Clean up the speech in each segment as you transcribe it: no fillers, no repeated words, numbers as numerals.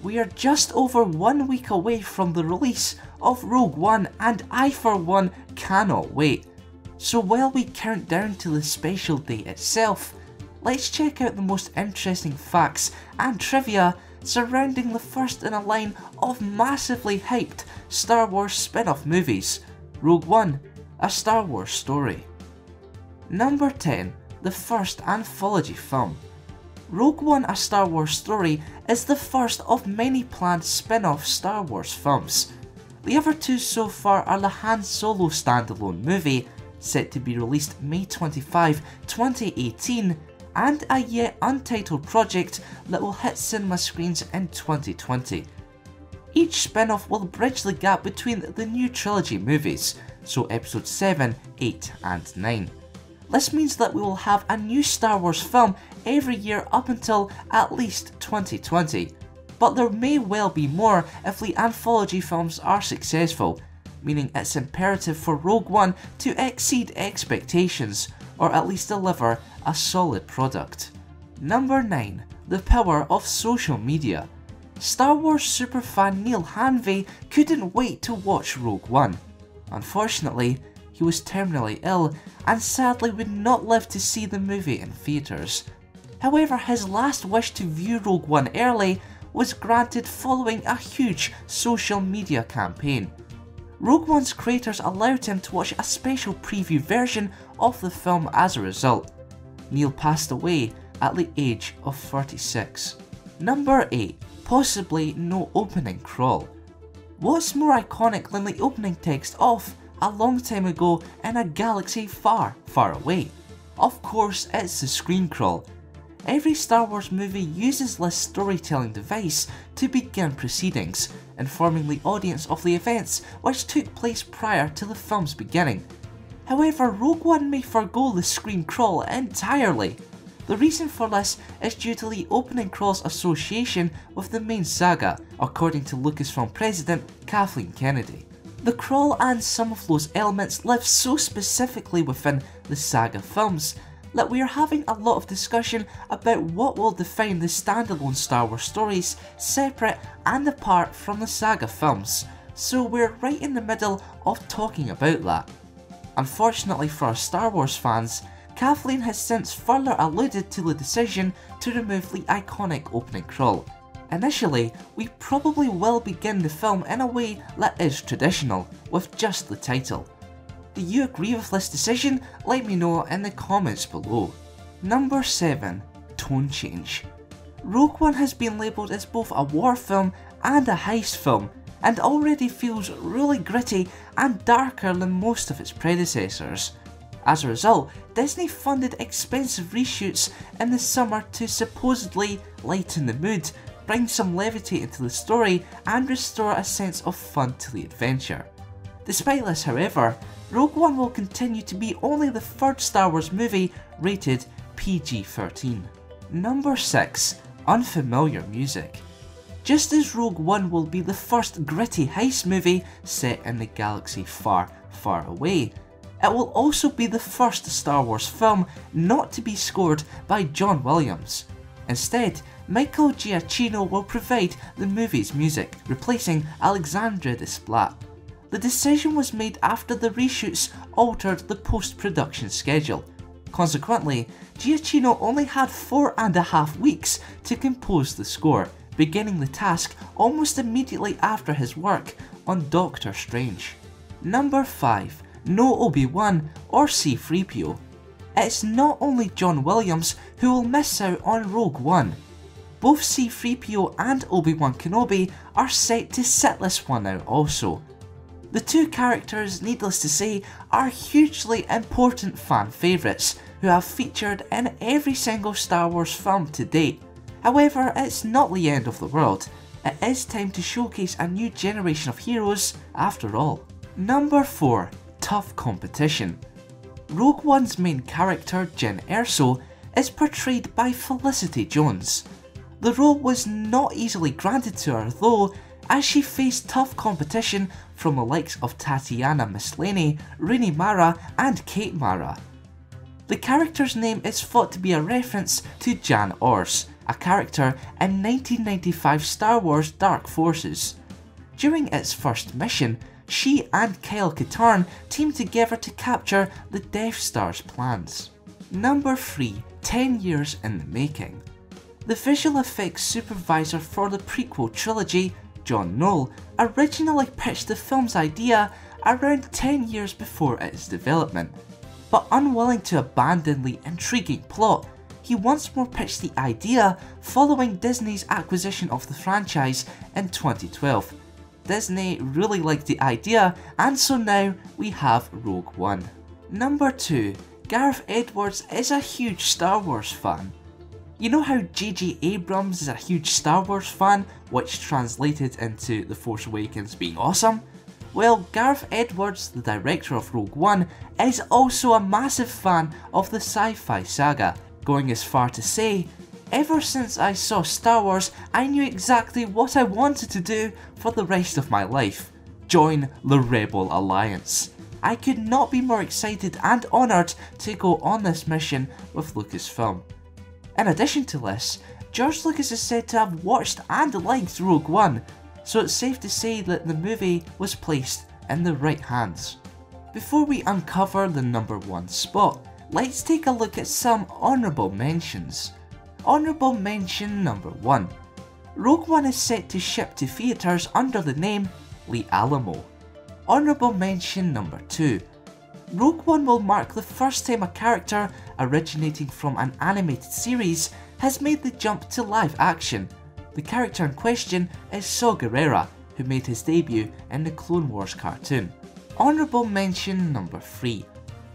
We are just over 1 week away from the release of Rogue One, and I for one cannot wait. So while we count down to the special day itself, let's check out the most interesting facts and trivia surrounding the first in a line of massively hyped Star Wars spin-off movies, Rogue One, a Star Wars story. Number 10. The first anthology film. Rogue One, a Star Wars story is the first of many planned spin-off Star Wars films. The other two so far are the Han Solo standalone movie, set to be released May 25, 2018, and a yet untitled project that will hit cinema screens in 2020. Each spin-off will bridge the gap between the new trilogy movies, so episodes 7, 8 and 9. This means that we will have a new Star Wars film every year up until at least 2020, but there may well be more if the anthology films are successful, meaning it's imperative for Rogue One to exceed expectations, or at least deliver a solid product. Number 9. The power of social media. Star Wars superfan Neil Hanvey couldn't wait to watch Rogue One. Unfortunately, he was terminally ill and sadly would not live to see the movie in theatres. However, his last wish to view Rogue One early was granted following a huge social media campaign. Rogue One's creators allowed him to watch a special preview version of the film as a result. Neil passed away at the age of 36. Number 8. Possibly no opening crawl. What's more iconic than the opening text of "A long time ago in a galaxy far, far away"? Of course, it's the screen crawl. Every Star Wars movie uses this storytelling device to begin proceedings, informing the audience of the events which took place prior to the film's beginning. However, Rogue One may forgo the screen crawl entirely. The reason for this is due to the opening crawl's association with the main saga, according to Lucasfilm president Kathleen Kennedy. The crawl and some of those elements live so specifically within the saga films that we are having a lot of discussion about what will define the standalone Star Wars stories separate and apart from the saga films, so we're right in the middle of talking about that. Unfortunately for our Star Wars fans, Kathleen has since further alluded to the decision to remove the iconic opening crawl. Initially, we probably will begin the film in a way that is traditional, with just the title. Do you agree with this decision? Let me know in the comments below. Number 7. Tone change. Rogue One has been labelled as both a war film and a heist film, and already feels really gritty and darker than most of its predecessors. As a result, Disney funded expensive reshoots in the summer to supposedly lighten the mood, bring some levity into the story, and restore a sense of fun to the adventure. Despite this, however, Rogue One will continue to be only the third Star Wars movie rated PG-13. Number 6. Unfamiliar music. Just as Rogue One will be the first gritty heist movie set in the galaxy far, far away, it will also be the first Star Wars film not to be scored by John Williams. Instead, Michael Giacchino will provide the movie's music, replacing Alexandre Desplat. The decision was made after the reshoots altered the post-production schedule. Consequently, Giacchino only had 4.5 weeks to compose the score, beginning the task almost immediately after his work on Doctor Strange. Number 5. No Obi-Wan or C-3PO. It's not only John Williams who will miss out on Rogue One. Both C-3PO and Obi-Wan Kenobi are set to sit this one out also. The two characters, needless to say, are hugely important fan favourites who have featured in every single Star Wars film to date. However, it's not the end of the world. It is time to showcase a new generation of heroes after all. Number 4. Tough competition. Rogue One's main character, Jyn Erso, is portrayed by Felicity Jones. The role was not easily granted to her though, as she faced tough competition from the likes of Tatiana Maslany, Rooney Mara and Kate Mara. The character's name is thought to be a reference to Jan Ors, a character in 1995 Star Wars Dark Forces. During its first mission, she and Kyle Katarn teamed together to capture the Death Star's plans. Number 3. 10 years in the making. The visual effects supervisor for the prequel trilogy, John Knoll, originally pitched the film's idea around 10 years before its development, but unwilling to abandon the intriguing plot, he once more pitched the idea following Disney's acquisition of the franchise in 2012. Disney really liked the idea, and so now we have Rogue One. Number 2. Gareth Edwards is a huge Star Wars fan. You know how J.J. Abrams is a huge Star Wars fan, which translated into The Force Awakens being awesome? Well, Gareth Edwards, the director of Rogue One, is also a massive fan of the sci-fi saga, going as far to say, "Ever since I saw Star Wars, I knew exactly what I wanted to do for the rest of my life. Join the Rebel Alliance. I could not be more excited and honoured to go on this mission with Lucasfilm." In addition to this, George Lucas is said to have watched and liked Rogue One, so it's safe to say that the movie was placed in the right hands. Before we uncover the number 1 spot, let's take a look at some honourable mentions. Honourable mention number 1. Rogue One is set to ship to theatres under the name The Alamo. Honourable mention number 2. Rogue One will mark the first time a character originating from an animated series has made the jump to live action. The character in question is Saw Gerrera, who made his debut in the Clone Wars cartoon. Honourable mention number 3.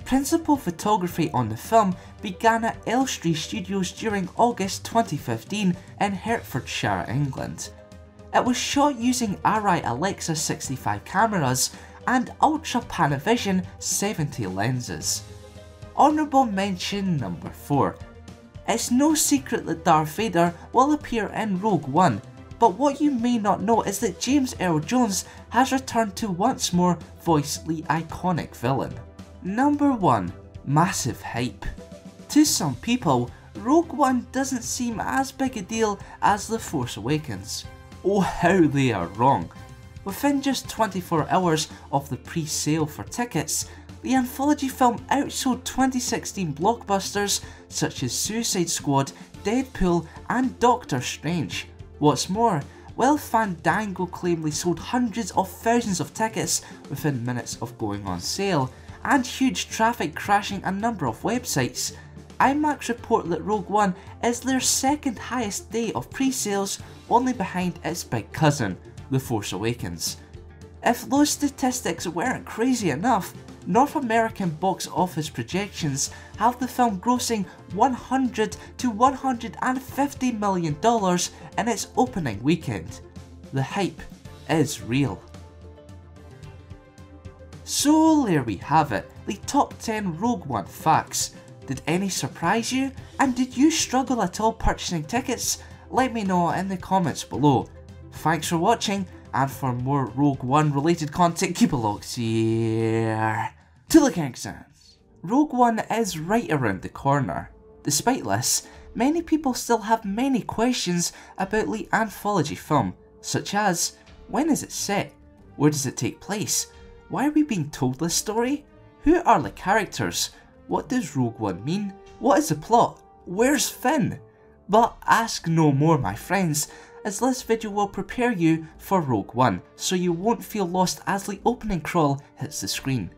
Principal photography on the film began at Elstree Studios during August 2015 in Hertfordshire, England. It was shot using Arri Alexa 65 cameras and Ultra Panavision 70 lenses. Honourable mention number 4. It's no secret that Darth Vader will appear in Rogue One, but what you may not know is that James Earl Jones has returned to once more voice the iconic villain. Number 1. Massive hype. To some people, Rogue One doesn't seem as big a deal as The Force Awakens. Oh, how they are wrong. Within just 24 hours of the pre-sale for tickets, the anthology film outsold 2016 blockbusters such as Suicide Squad, Deadpool and Doctor Strange. What's more, while Fandango claimed they sold hundreds of thousands of tickets within minutes of going on sale, and huge traffic crashing a number of websites, IMAX report that Rogue One is their second highest day of pre-sales, only behind its big cousin, The Force Awakens. If those statistics weren't crazy enough, North American box office projections have the film grossing $100 to $150 million in its opening weekend. The hype is real. So there we have it, the top 10 Rogue One facts. Did any surprise you? And did you struggle at all purchasing tickets? Let me know in the comments below. Thanks for watching, and for more Rogue One related content, keep it locked here to the Kingsons. Rogue One is right around the corner. Despite this, many people still have many questions about the anthology film, such as, when is it set? Where does it take place? Why are we being told this story? Who are the characters? What does Rogue One mean? What is the plot? Where's Finn? But ask no more, my friends, as this video will prepare you for Rogue One, so you won't feel lost as the opening crawl hits the screen.